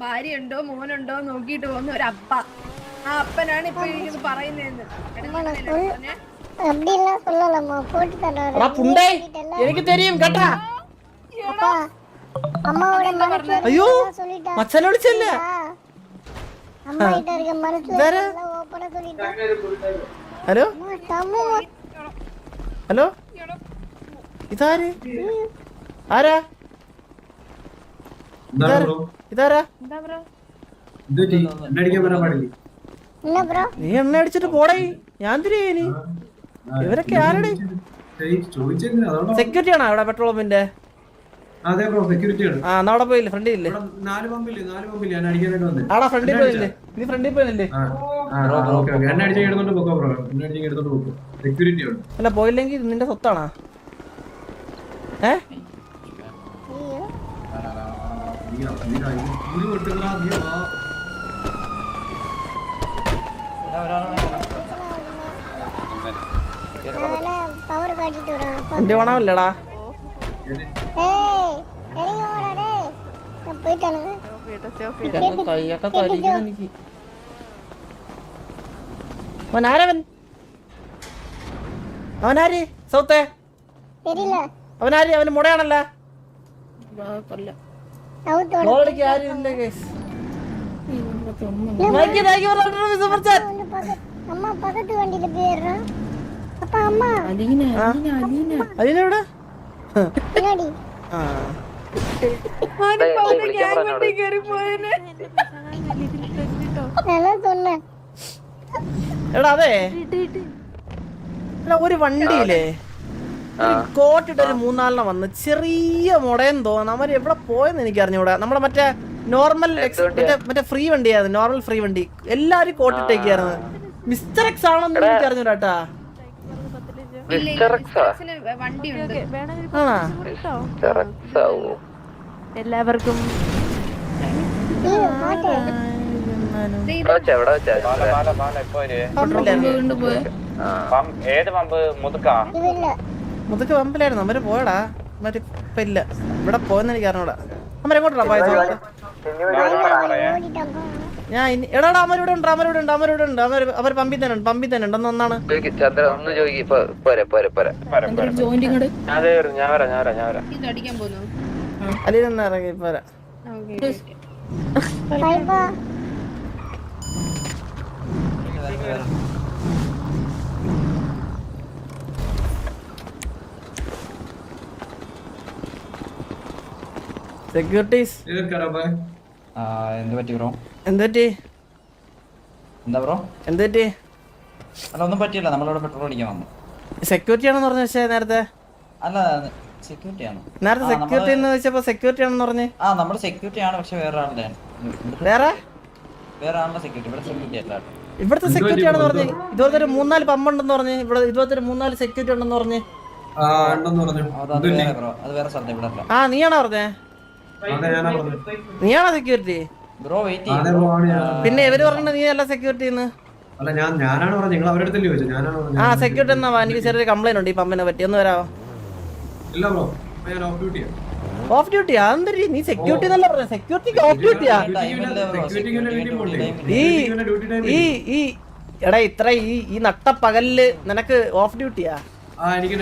ഭാര്യ ഉണ്ടോ മോനുണ്ടോ നോക്കിട്ട് പോകുന്ന ഒരു അപ്പ. ആ അപ്പനാണ് ഇപ്പൊ ഇത് പറയുന്നതെന്ന്. എനിക്ക് തരും കേട്ടാ. അയ്യോ മച്ചനെ വിളിച്ചല്ലേ. ഹലോ ഹലോ ഇതാര്? ആരാ ഇതാരാ? നീ എണ്ണ അടിച്ചിട്ട് പോടേ. ഞാൻ തിരികെ. ഇവരൊക്കെ ആരുടെ സെക്യൂരിറ്റി ആണോ അവിടെ പെട്രോൾ പമ്പിന്റെ? അതെ ബ്രോ സെക്യൂരിറ്റി ആണ്. ആ എന്നാ അവിടെ പോയില്ലേ? ഫ്രണ്ടിൽ ഇല്ലേ? 4 പമ്പില് ഞാൻ അടിക്കാനായിട്ട് വന്നേ. ആടാ ഫ്രണ്ടിൽ പോയില്ലേ? നീ ഫ്രണ്ടിൽ പോയില്ലേ? എന്നെ അടിച്ച് എടുത്തോണ്ട് പോക്കോ ബ്രോ. എന്നെ അടിച്ച് എടുത്തോണ്ട് പോക്കോ. സെക്യൂരിറ്റി ആണ്. അല്ല പോയില്ലെങ്കിൽ നിന്റെ സ്വത്താണോ? എന്റെ പണമല്ലടാ. കൈയൊക്കെ കരിക്കുന്നു എനിക്ക്. അവനാരവൻ? അവനാര് സൗത്തേ? അവനാര്? അവന് മുടയാണല്ലോ. അതിനെവിടെ? എടാ അതെ ഒരു വണ്ടിയില്ലേ കോട്ടിട്ടൊരു 3-4 വന്ന് ചെറിയ മുടയെന്ന് തോന്നുന്നു. അവര് എവിടെ പോയെന്ന് എനിക്ക് അറിഞ്ഞൂടാ. നമ്മുടെ മറ്റേ നോർമൽ മറ്റേ ഫ്രീ വണ്ടിയായിരുന്നു. നോർമൽ ഫ്രീ വണ്ടി എല്ലാരും കോട്ടിട്ടേക്കായിരുന്നു. മിസ്റ്റർ എക്സ് ആണെന്ന് എനിക്ക് അറിഞ്ഞൂടാട്ടാ. എല്ലാവർക്കും മുതുക്ക് പമ്പിലായിരുന്നു. അവര് പോയടാ. മറ്റേ ഇപ്പൊ ഇല്ല. ഇവിടെ പോയെന്ന് എനിക്ക് അറിഞ്ഞൂടാ. അമ്മരെങ്ങോട്ടാ പോയത്? ഞാൻ എടാടാ അമരൂടെ ഉണ്ട്. അവർ പമ്പി തന്നെ ഉണ്ട്. ഒന്നാണ് അലി നിന്ന് ഇറങ്ങി പോരാ. സെക്യൂരിറ്റീസ് എന്ത് പറ്റി ബ്രോ? എന്തുപറ്റി? എന്താ ബ്രോ എന്ത് പറ്റി? അല്ല ഒന്നും പറ്റിയില്ല. നമ്മളിവിടെ പെട്രോൾ അടിക്കാൻ വന്നു. സെക്യൂരിറ്റി ആണെന്ന് പറഞ്ഞു. പക്ഷേ നേരത്തെ അല്ല സെക്യൂരിറ്റി ആണ്. നേരത്തെ സെക്യൂരിറ്റി എന്ന് വെച്ചപ്പോ സെക്യൂരിറ്റി ആണെന്ന് പറഞ്ഞു. ആ നമ്മള് സെക്യൂരിറ്റി ആണ്. പക്ഷെ വേറെ ആളുടെ ആളുടെ സെക്യൂരിറ്റി. ഇവിടെ സെക്യൂരിറ്റി അല്ല. ഇവിടുത്തെ സെക്യൂരിറ്റി ആണെന്ന് പറഞ്ഞു. ഇതുപോലത്തെ ഒരു 3-4 പമ്പ് ഉണ്ടെന്ന് പറഞ്ഞു. ഇവിടെ ഇതുപോലത്തെ ഒരു 3-4 സെക്യൂരിറ്റി ഉണ്ടെന്ന് പറഞ്ഞു. അത് വേറെ സ്ഥലത്ത് ഇവിടെ അല്ല. ആ നീയാണോ പറഞ്ഞേ? നീയാണോ സെക്യൂരിറ്റി? Bro wait. പിന്നെ ഇവര് പറഞ്ഞ നീ അല്ല സെക്യൂരിറ്റി. ആ സെക്യൂരിറ്റി എന്നാ. എനിക്ക് ചെറിയൊരു കംപ്ലൈന്റ് ഉണ്ട് ഈ പമ്പിനെ പറ്റി. ഒന്ന് വരാമോ? ഓഫ് ഡ്യൂട്ടിയാ? എന്തൊരു നീ സെക്യൂരിറ്റി എന്നല്ല പറഞ്ഞ. സെക്യൂരിറ്റിക്ക് ഓഫ് ഡ്യൂട്ടിയാ? ഈ എടാ ഇത്ര ഈ നട്ട പകലില് നിനക്ക് ഓഫ് ഡ്യൂട്ടിയാ? നിനക്ക്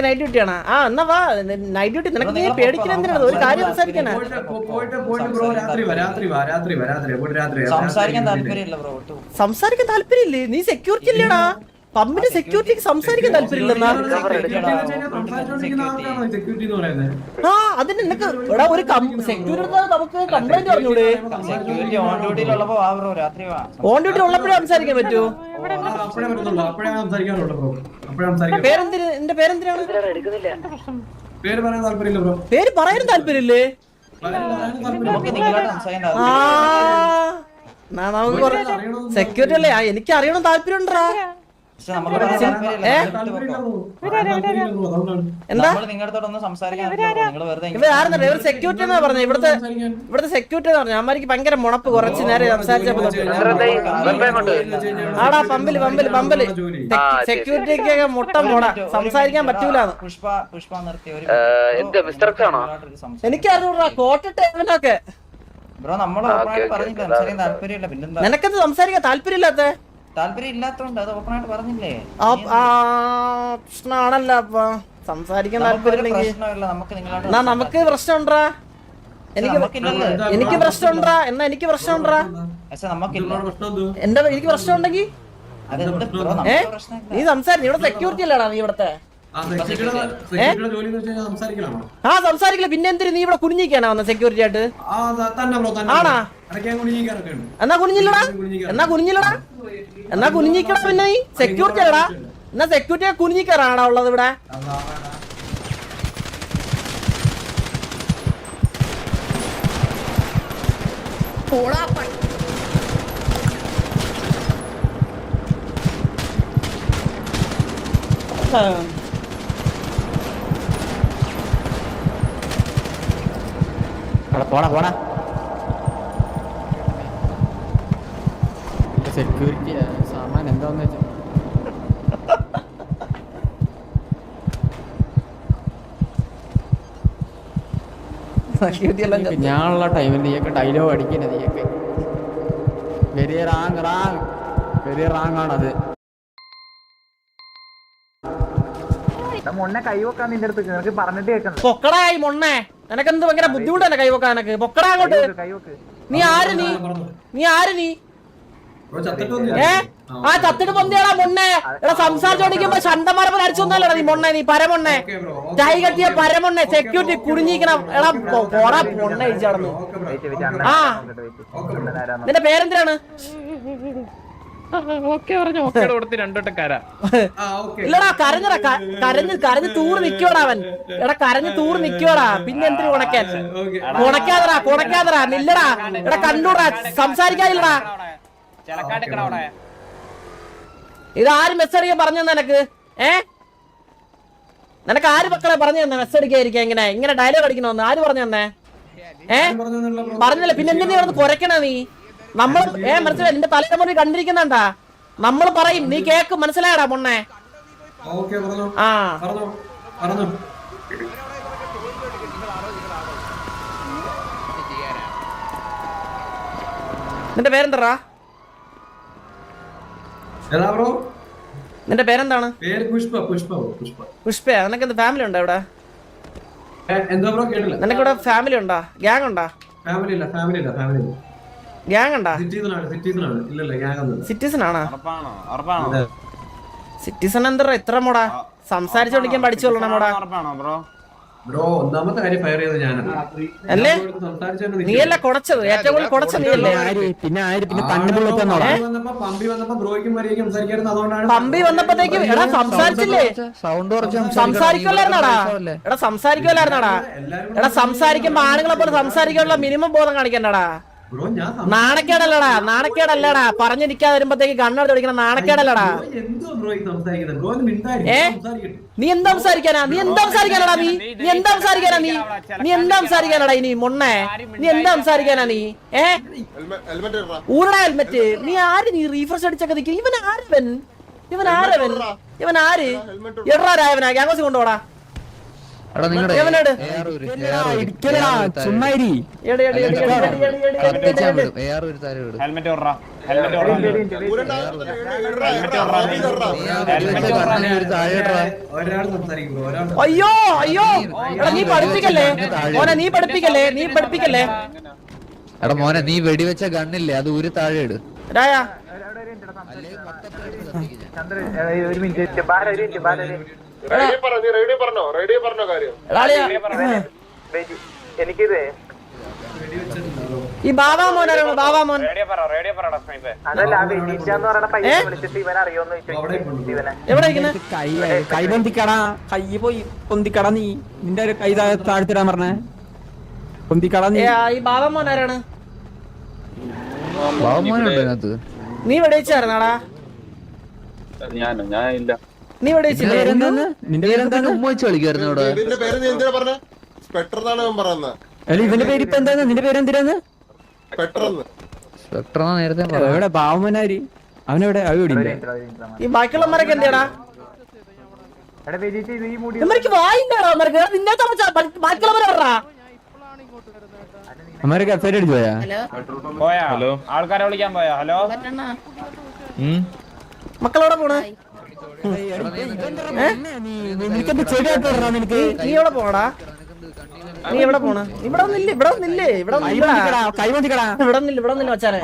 നൈറ്റ് ഡ്യൂട്ടി ആണോ? ആ എന്നാ വാ നൈറ്റ് ഡ്യൂട്ടി. നിനക്ക് നീ പേടിക്കുന്ന എന്തിനാണ്? ഒരു കാര്യം സംസാരിക്കാനാ. സംസാരിക്കാൻ താല്പര്യമില്ലേ? നീ സെക്യൂരിറ്റി ഇല്ലേടാ? പമ്പിന്റെ സെക്യൂരിറ്റിക്ക് സംസാരിക്കാൻ താല്പര്യമില്ലെന്നാ? ആ അതിന് നിനക്ക് എടാ ഒരു സെക്യൂരിറ്റി നമുക്ക് കംപ്ലൈന്റ് പറഞ്ഞൂടെ? ഓൺ ഡ്യൂട്ടി ഉള്ളപ്പോഴേ സംസാരിക്കാൻ പറ്റൂ. പേരെന്തിന്? എന്റെ പേരെന്തിനാണ്? പേര് പറയാനും താല്പര്യമില്ലേ? ആ നമുക്ക് സെക്യൂരിറ്റി അല്ലേ? എനിക്ക് അറിയണം താല്പര്യം ഉണ്ടോ? സെക്യൂരിറ്റി എന്നാ പറഞ്ഞത്. ഇവിടുത്തെ സെക്യൂരിറ്റി എന്ന് പറഞ്ഞ അമ്മക്ക് ഭയങ്കര മുണപ്പ്. കുറച്ച് നേരം സംസാരിച്ചപ്പോ ആടാ പമ്പില് സെക്യൂരിറ്റിക്ക് മുട്ട മുട സംസാരിക്കാൻ പറ്റൂലെന്ന്. എനിക്കറിഞ്ഞൂടാ കോട്ടിട്ട് ഇവനൊക്കെ ബ്രോ നമ്മൾ ഓപ്പണായിട്ട് പറഞ്ഞില്ല സംസാരിക്കാൻ താല്പര്യമില്ല പിന്നെന്താ നിനക്കത് സംസാരിക്കാൻ താല്പര്യമില്ലാത്ത താല്പര്യം ഇല്ലാത്തോണ്ട് അത് ഓപ്പണായിട്ട് പറഞ്ഞില്ലേ പ്രശ്നമാണല്ലോ അപ്പൊ സംസാരിക്കാൻ താല്പര്യമില്ലെങ്കിൽ പ്രശ്നമില്ല നമുക്ക് നിങ്ങളോട് എന്നാ നമുക്ക് പ്രശ്നമുണ്ടാ എനിക്ക് പ്രശ്നമുണ്ടാ എന്നാ എനിക്ക് പ്രശ്നമുണ്ടാ പക്ഷെ നമുക്കില്ല എന്റെ എനിക്ക് പ്രശ്നമുണ്ടെങ്കിൽ അതെന്ത് ബ്രോ ഏ നമുക്ക് പ്രശ്നമില്ല നീ സംസാരിക്കും ഇവിടെ സെക്യൂരിറ്റി അല്ലടാ നീ ഇവിടത്തെ ആ സംസാരിക്കില്ല പിന്നെ എന്തിനു നീ ഇവിടെ കുനിഞ്ഞിക്കാനാ വന്ന സെക്യൂരിറ്റി ആയിട്ട് ആണാ എന്നാ കുനിഞ്ഞില്ലടാ എന്നാ കുനിഞ്ഞിക്കടാ പിന്നെ നീ സെക്യൂരിറ്റി അല്ലടാ എന്നാ സെക്യൂരിറ്റിയെ കുനിഞ്ഞിക്കാറാണോ ഉള്ളത് ഇവിടെ പോടാ പോടാ സെക്യൂരിറ്റി സാമാൻ എന്താന്ന് വെച്ചാൽ ഞാനുള്ള ടൈമിൽ നീയൊക്കെ ഡയലോഗ് അടിക്കണ നീയൊക്കെ വെരി റാങ് ആണത് മൊണ്ണെ കൈവക്കാൻ നിന്റെ അടുത്ത് നിനക്ക് പറഞ്ഞിട്ട് കേൾക്കണം പൊക്കടായി മൊണ്ണേ നിനക്കെന്ത് ഭയങ്കര ബുദ്ധിമുട്ടല്ലേ കൈവക്കാൻ എനക്ക് പൊക്കടാ അങ്ങോട്ട് കൈവക്ക് നീ ആര് നീ ആ ചത്തിട്ട് പൊന്തിയാടാ മൊണ്ണേ എടാ സംസാരിച്ചോണ്ടിരിക്കുമ്പോ ചണ്ടമാരപ്പൻ അടിച്ചൊന്നല്ലടാ നീ മൊണ്ണേ നീ പരമൊണ്ണേ കൈ കെട്ടിയ പരമൊണ്ണേ സെക്യൂരിറ്റി കുടുങ്ങിക്കണം എടാ പോടാ മൊണ്ണ അടിച്ചടന്നു ആ നിന്റെ പേരെന്തിനാണ് ഇല്ലടാ കരഞ്ഞ് തൂറ് നിക്കോടാ അവൻ എടാ കരഞ്ഞ് തൂറ് നിക്കോടാ പിന്നെ എന്തിനു കൊണക്കാതറാ നില്ലടാ എടാ കണ്ടൂടാ സംസാരിക്കാതില്ലടാ ഇതാര് മെസ്സ് അടിക്കാൻ പറഞ്ഞു തന്നെ നിനക്ക് നിനക്ക് ആര് മക്കളെ പറഞ്ഞു തന്നെ മെസ്സ് അടിക്കാതിരിക്കാ ഇങ്ങനെ ഡയലോഗ് അടിക്കണമെന്ന് ആര് പറഞ്ഞു തന്നെ പറഞ്ഞില്ല പിന്നെ എന്തിനാ ഇവിടെ കുറയ്ക്കണ നീ നമ്മൾ മനസ്സിലായി നിന്റെ തലമുറ കണ്ടിരിക്കുന്നുണ്ടാ നമ്മൾ പറയും നീ കേക്കും മനസ്സിലായടാ പൊണ്ണേ ആ നിന്റെ പേരെന്താ നിന്റെ പേരെന്താണ് പുഷ്പ നിനക്ക് എന്ത് ഫാമിലി ഉണ്ടോ ഇവിടെ നിനക്കിവിടെ ഫാമിലി ഉണ്ടോ ഗ്യാങ് ഉണ്ടോ ഗ്യാങ് ഉണ്ടാ സിറ്റിസൺ ആണോ സിറ്റിസൺ എന്താ ഇത്ര മോടാ സംസാരിച്ചോണ്ടിരിക്കാൻ പഠിച്ചോളണം മോടാ അല്ലേ നീയല്ല കൊടച്ചത് ഏറ്റവും കൂടുതൽ കൊടച്ച നീയല്ലേ പമ്പി വന്നപ്പോഴത്തേക്കും എടാ സംസാരിച്ചില്ലേ സംസാരിക്കുമല്ലായിരുന്നാടാ എടാ സംസാരിക്കുമ്പോ ആണുങ്ങളെ പോലെ സംസാരിക്കാനുള്ള മിനിമം ബോധം കാണിക്കണ്ടടാ നാണക്കേടല്ലടാ പറഞ്ഞിരിക്കാതെ വരുമ്പത്തേക്ക് കണ്ണെടുത്ത് പഠിക്കണം നാണക്കേടല്ലടാ നീ എന്താ സംസാരിക്കാനാ ഇനി മൊണ്ണേ നീ എന്താ സംസാരിക്കാനാ നീ ഊരടാ ഹെൽമെറ്റ് നീ ആര് നീ റീഫ്രഷ് അടിച്ചൊക്കെ നിൽക്കും ഇവൻ ആര് എടാ രായവനാ ഗ്യാങ്സ് കൊണ്ടുപോടാ അയ്യോ എടാ നീ പഠിപ്പിക്കല്ലേ എടാ മോനെ നീ വെടിവെച്ച ഗണ്ണില്ലേ അത് ഒരു താഴെ ഇട് ഒരു മിനിറ്റ് എനിക്കിത് ഈ ബാബാ മോനാണ് ബാബാമോൻ അതല്ല എന്ന് പറയുന്ന പയ്യനെ വിളിച്ചിട്ട് ഇവൻ അറിയോന്ന് ചോദിച്ചു ഇവനെ എവിടെ കൈ പൊന്തിക്കടാ കൈ പോയി പൊന്തിക്കടാ നീ നിന്റെ ഒരു കൈ താഴ്ത്തിടാൻ പറഞ്ഞേ പൊന്തിക്കടാ നീ ഈ ബാബാ മോൻ ആരാണ് അതിനകത്ത് നീ വെടിവെച്ചായിരുന്നാടാ ഞാനില്ല നീ വെടിവെച്ചില്ലേ നിന്റെ പേരെന്താണ് ഉമ്മ വെച്ച് കളിക്കായിരുന്നു ഇവിടെ ഇവന്റെ പേര് ഇപ്പൊ എന്താ നിന്റെ പേരെന്തിനാന്ന് സ്പെക്ടർ നേരത്തെ എവിടെ പാവമനാരി അവനെവിടെ അവിടെ ഈ ബാക്കിയുള്ളവന്മാരൊക്കെ എന്തിയാടാ ഇവർക്ക് വായിണ്ടാടാ നിന്നെ ബാക്കിയുള്ളവരാ അമ്മരൊക്കെ എഫ്ഐആർ അടിച്ചു പോയാ പോയാ ഹലോ ആൾക്കാരെ വിളിക്കാൻ പോയാ ഹലോ മക്കളോടെ പോണ് നിനക്കെന്ത് ചെടിയായിട്ട് നിനക്ക് നീ എവിടെ പോണടാ നീ എവിടെ പോണ് ഇവിടെ ഒന്നില്ലേ ഇവിടെ ഒന്നില്ലേ ഇവിടെ കൈ പൊന്തിക്കടാ ഇവിടെ ഒന്നില്ല ഇവിടെ ഒന്നില്ല വച്ചാനെ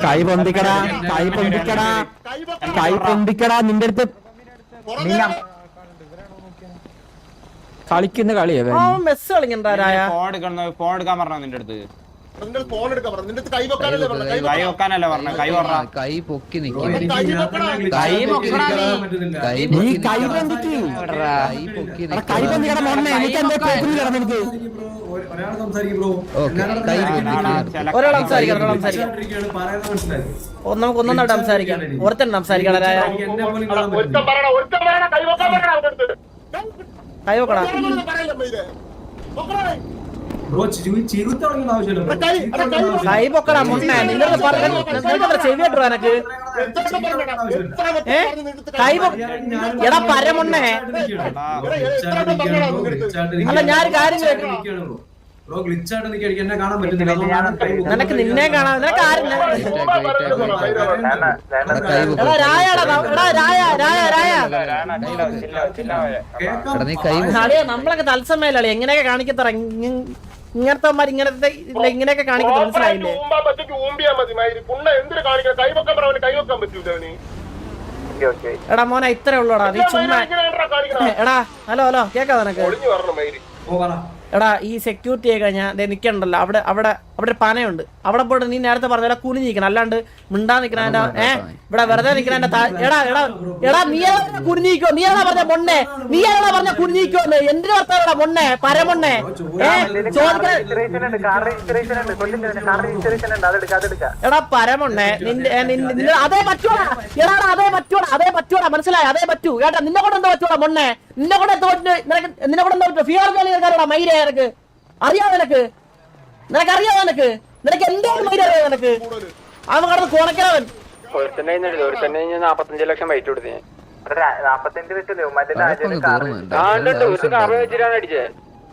കൈ പൊന്തിക്കടാ കൈ പൊന്തിക്കടാ കൈ പൊന്തിക്കടാ നിന്റെ അടുത്ത് കളിക്കുന്ന കളിയാ മെസ്സ് കളിക്കണ്ടാരായ ഫോൺ എടുക്കാൻ പറഞ്ഞോ നിന്റെ അടുത്ത് കൈ വെക്കാനല്ലേ പറഞ്ഞ കൈ പറഞ്ഞ കൈ പൊക്കി നിക്കും നീ കൈ പൊന്തിക്ക് കൈ പൊന്തിക്കട മോനെ എനിക്ക് എന്തോ കേൾക്കുന്നില്ലടാ നിനക്ക് ഒരാൾ സംസാരിക്കും ബ്രോ ഒരാൾ സംസാരിക്കാം നമുക്ക് ഒന്നൊന്നായിട്ട് സംസാരിക്കാം ഒരുത്തൻ സംസാരിക്കണരായ കൈ വെക്കടാ ബ്രോ ചിരുത്തടങ്ങേണ്ട ആവശ്യമില്ല കൈ പൊക്കടാ മുന്നേ നിന്നോട് പറഞ്ഞ ചെവിയാട്ടോ എനക്ക് കൈ എടാ പരമുണ്ണേ അല്ല ഞാനൊരു കാര്യം ബ്രോ ഗ്ലിച്ചായിട്ട് നിൽക്കി എന്നെ കാണാൻ പറ്റുന്നില്ല നിനക്ക് നിന്നെ കാണാം നിനക്ക് ആരും എടാ രായടാ എടാ രായ നീ കൈ അളിയാ നമ്മളൊക്കെ തത്സമയല്ലേ എങ്ങനെയൊക്കെ കാണിക്കത്തറ ഇങ്ങനത്തെ ഇങ്ങനത്തെ ഇങ്ങനെയൊക്കെ കാണിക്കത്ത മനസ്സിലായില്ലേ എടാ മോനെ ഇത്രേ ഉള്ളൂടാ നീ ചുമ്മാ എടാ ഹലോ കേക്കാ നിനക്ക് എടാ ഈ സെക്യൂരിറ്റി ആയി കഴിഞ്ഞാൽ നിക്കണ്ടല്ലോ അവിടെ അവിടെ അവിടെ പനയുണ്ട് അവിടെ പോയിട്ട് നീ നേരത്തെ പറഞ്ഞ കുനിഞ്ഞിരിക്കണം അല്ലാണ്ട് മിണ്ടാ നിക്കണ ഇവിടെ വെറുതെ നിക്കണ എടാ നീ കുനിഞ്ഞിക്കോ നീ ഏതാ പറഞ്ഞ മൊണ്ണെ നീ ഏതാ പറഞ്ഞ കുനിഞ്ഞിക്കോ എന്തിനു ഭർത്താവടാ മൊണ്ണെ പരമൊണ്ണെ എടാ പരമൊണ്ണെ നിന്റെ അതേ പറ്റൂടാ എടാ അതേ പറ്റൂടാ മനസ്സിലായ അതേ പറ്റൂ കേട്ടാ നിന്നെ കൊണ്ട് എന്താ പറ്റൂടാ മൊണ്ണെ നിന്നെ കൊണ്ട് നിന്നെ കൊണ്ട് എന്താ പറ്റൂ ഫിയർ കളിക്കാരോടാ മൈരേ നിനക്ക് അറിയാവോ നിനക്കറിയാവോ നിനക്ക് എന്താണ് മൈര അറിയാവോ നിനക്ക് അവൻ കടന്ന് കോണക്കരവൻ 45 ലക്ഷം വൈറ്റ് കൊടുത്തേ 45 വെച്ചല്ലേ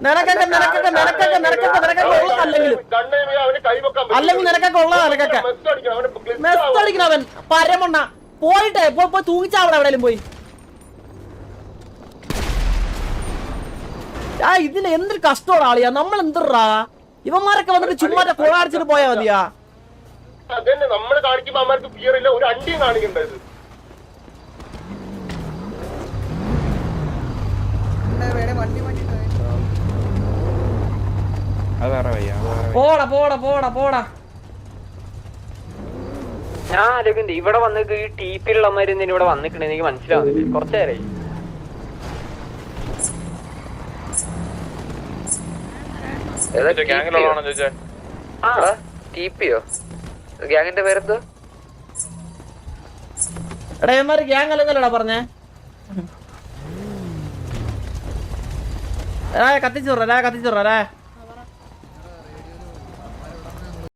നിനക്കൊക്കെ അല്ലെങ്കിൽ നിനക്കൊക്കെ ഉള്ളതാ നിനക്കൊക്കെ മെസ്സ് അടിക്കണവൻ പരമണ്ണ പോയിട്ടേ പോയി തൂങ്ങിച്ചാവിടെ എവിടെയും പോയി ഇതിന് എന്തൊരു കഷ്ടമാണ് ആളിയാ നമ്മൾ എന്തിറാ ഇവന്മാരൊക്കെ വന്നിട്ട് ചുമ്മാ കൊളാടിച്ചിട്ട് പോയാ മതിയാ നമ്മള് കാണിക്കുമ്പോ അമ്മമാർക്ക് ഫിയർ ഇല്ല ഒരു അണ്ടിയും കാണിക്കണ്ടത് പോടാ ഞാൻ ആലോചിക്കുന്നത് ഇവിടെ വന്നിട്ട് ഈ ടീപ്പിലുള്ളമാര് ഇവിടെ വന്നിട്ടുണ്ട് എനിക്ക് മനസ്സിലാവുന്നില്ല കുറച്ചേരായി ഗ്യാങ്ങിന്റെ പേരെന്തോ എടാ ഇവന്മാര് ഗ്യാങ് അല്ലെന്നല്ലടാ പറഞ്ഞേ കത്തിച്ചു കത്തിച്ചു